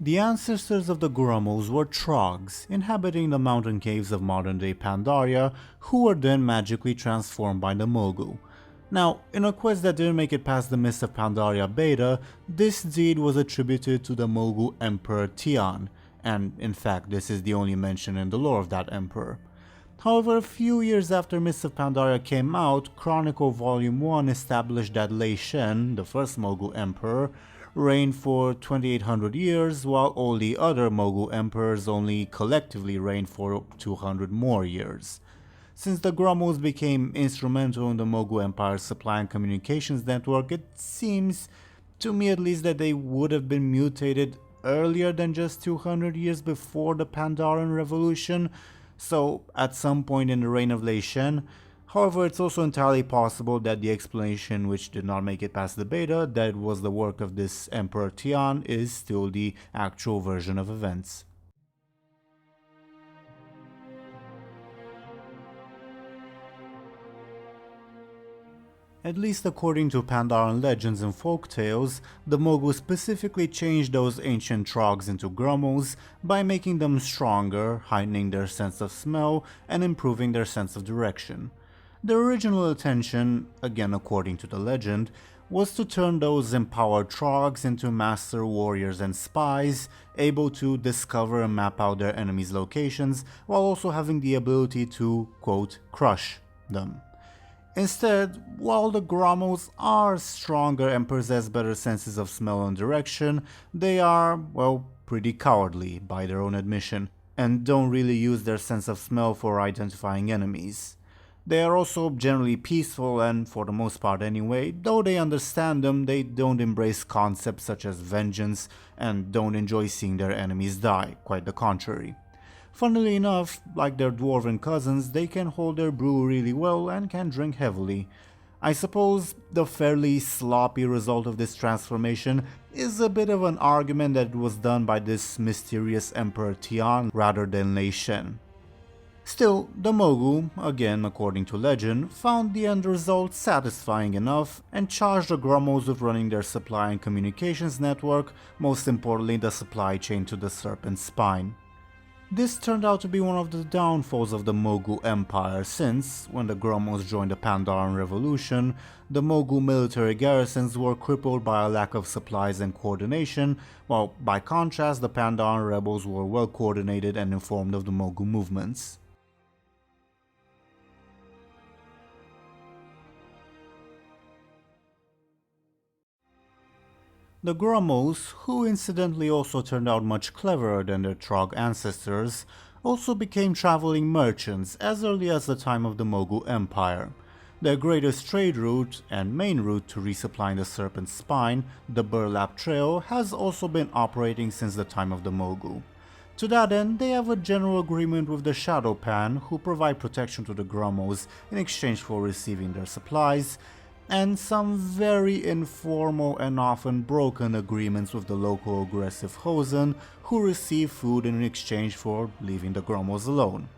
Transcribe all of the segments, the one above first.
The ancestors of the Grummles were Trogs, inhabiting the mountain caves of modern-day Pandaria, who were then magically transformed by the Mogu. Now, in a quest that didn't make it past the Mist of Pandaria beta, this deed was attributed to the Mogu Emperor Tian, and in fact this is the only mention in the lore of that emperor. However, a few years after Mist of Pandaria came out, Chronicle Volume 1 established that Lei Shen, the first Mogu Emperor, reigned for 2800 years, while all the other Mogu Emperors only collectively reigned for 200 more years. Since the Gromos became instrumental in the Mogu Empire's supply and communications network, it seems, to me at least, that they would have been mutated earlier than just 200 years before the Pandaren Revolution, so at some point in the reign of Lei Shen. However, it's also entirely possible that the explanation, which did not make it past the beta, that it was the work of this Emperor Tian, is still the actual version of events. At least according to Pandaren legends and folktales, the Mogu specifically changed those ancient Trogs into Grummles by making them stronger, heightening their sense of smell, and improving their sense of direction. Their original intention, again according to the legend, was to turn those empowered Trogs into master warriors and spies, able to discover and map out their enemies' locations, while also having the ability to, quote, crush them. Instead, while the Gromos are stronger and possess better senses of smell and direction, they are, well, pretty cowardly by their own admission, and don't really use their sense of smell for identifying enemies. They are also generally peaceful and, for the most part anyway, though they understand them, they don't embrace concepts such as vengeance and don't enjoy seeing their enemies die, quite the contrary. Funnily enough, like their dwarven cousins, they can hold their brew really well and can drink heavily. I suppose the fairly sloppy result of this transformation is a bit of an argument that it was done by this mysterious Emperor Tian rather than Lei Shen. Still, the Mogu, again according to legend, found the end result satisfying enough and charged the Gromos with running their supply and communications network, most importantly the supply chain to the Serpent's Spine. This turned out to be one of the downfalls of the Mogu Empire since, when the Gromos joined the Pandaren Revolution, the Mogu military garrisons were crippled by a lack of supplies and coordination, while by contrast the Pandaren rebels were well coordinated and informed of the Mogu movements. The Gromos, who incidentally also turned out much cleverer than their Trog ancestors, also became traveling merchants as early as the time of the Mogu Empire. Their greatest trade route, and main route to resupplying the Serpent's Spine, the Burlap Trail, has also been operating since the time of the Mogu. To that end, they have a general agreement with the Shado-Pan, who provide protection to the Gromos in exchange for receiving their supplies, and some very informal and often broken agreements with the local aggressive Hosen, who receive food in exchange for leaving the Gromos alone.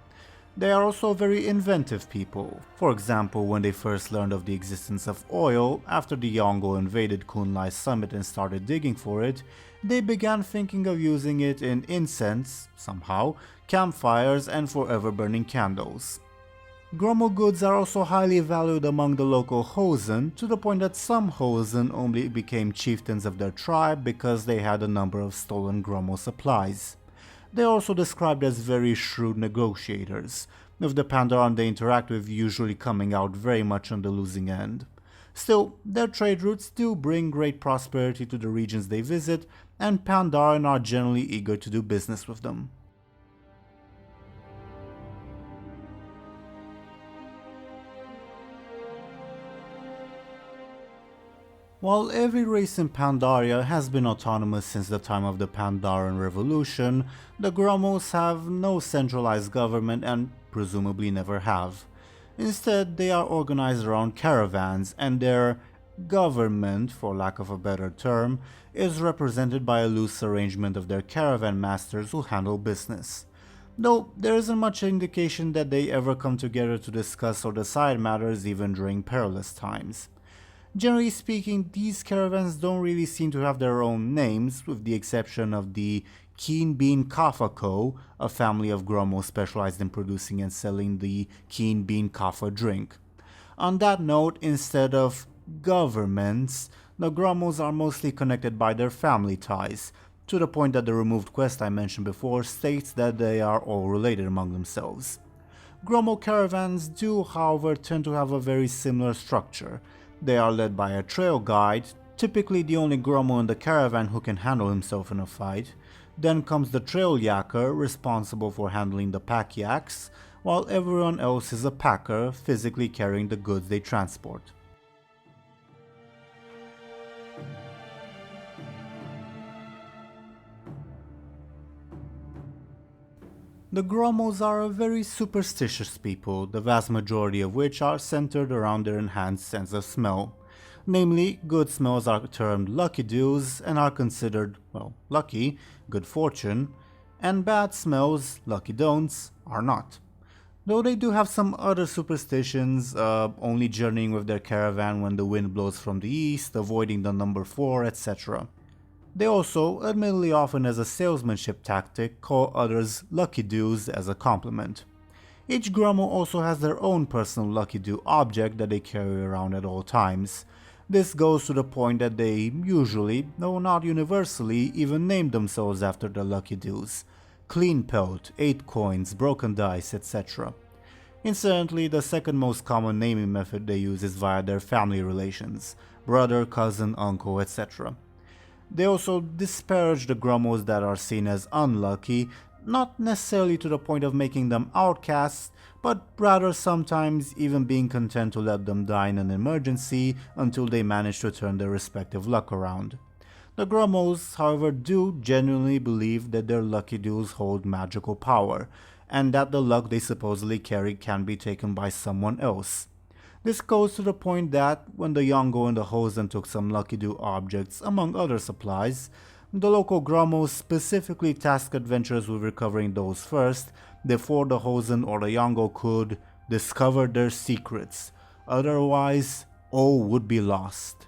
They are also very inventive people. For example, when they first learned of the existence of oil after the Yongo invaded Kun-Lai's summit and started digging for it, they began thinking of using it in incense, somehow, campfires, and forever burning candles. Gromo goods are also highly valued among the local Hosen, to the point that some Hosen only became chieftains of their tribe because they had a number of stolen Gromo supplies. They are also described as very shrewd negotiators, with the Pandaren they interact with usually coming out very much on the losing end. Still, their trade routes do bring great prosperity to the regions they visit, and Pandaren are generally eager to do business with them. While every race in Pandaria has been autonomous since the time of the Pandaren Revolution, the Gromos have no centralized government and presumably never have. Instead, they are organized around caravans, and their government, for lack of a better term, is represented by a loose arrangement of their caravan masters who handle business. Though there isn't much indication that they ever come together to discuss or decide matters even during perilous times. Generally speaking, these caravans don't really seem to have their own names, with the exception of the Keen Bean Kaffa Co., a family of Gromos specialized in producing and selling the Keen Bean Kaffa drink. On that note, instead of governments, the Gromos are mostly connected by their family ties, to the point that the removed quest I mentioned before states that they are all related among themselves. Gromo caravans do, however, tend to have a very similar structure. They are led by a trail guide, typically the only Gromo in the caravan who can handle himself in a fight. Then comes the trail yaker, responsible for handling the pack yaks, while everyone else is a packer, physically carrying the goods they transport. The Gromos are a very superstitious people, the vast majority of which are centered around their enhanced sense of smell. Namely, good smells are termed lucky dews and are considered, well, lucky, good fortune, and bad smells, lucky don'ts, are not. Though they do have some other superstitions, only journeying with their caravan when the wind blows from the east, avoiding the number 4, etc. They also, admittedly often as a salesmanship tactic, call others lucky dews as a compliment. Each Gromo also has their own personal lucky dew object that they carry around at all times. This goes to the point that they usually, though not universally, even name themselves after their lucky dews. Clean pelt, 8 coins, broken dice, etc. Incidentally, the second most common naming method they use is via their family relations, brother, cousin, uncle, etc. They also disparage the Gromos that are seen as unlucky, not necessarily to the point of making them outcasts, but rather sometimes even being content to let them die in an emergency until they manage to turn their respective luck around. The Gromos, however, do genuinely believe that their lucky dews hold magical power, and that the luck they supposedly carry can be taken by someone else. This goes to the point that, when the Yongo and the Hosen took some lucky dew objects, among other supplies, the local Gromos specifically tasked adventurers with recovering those first, before the Hosen or the Yongo could discover their secrets. Otherwise, all would be lost.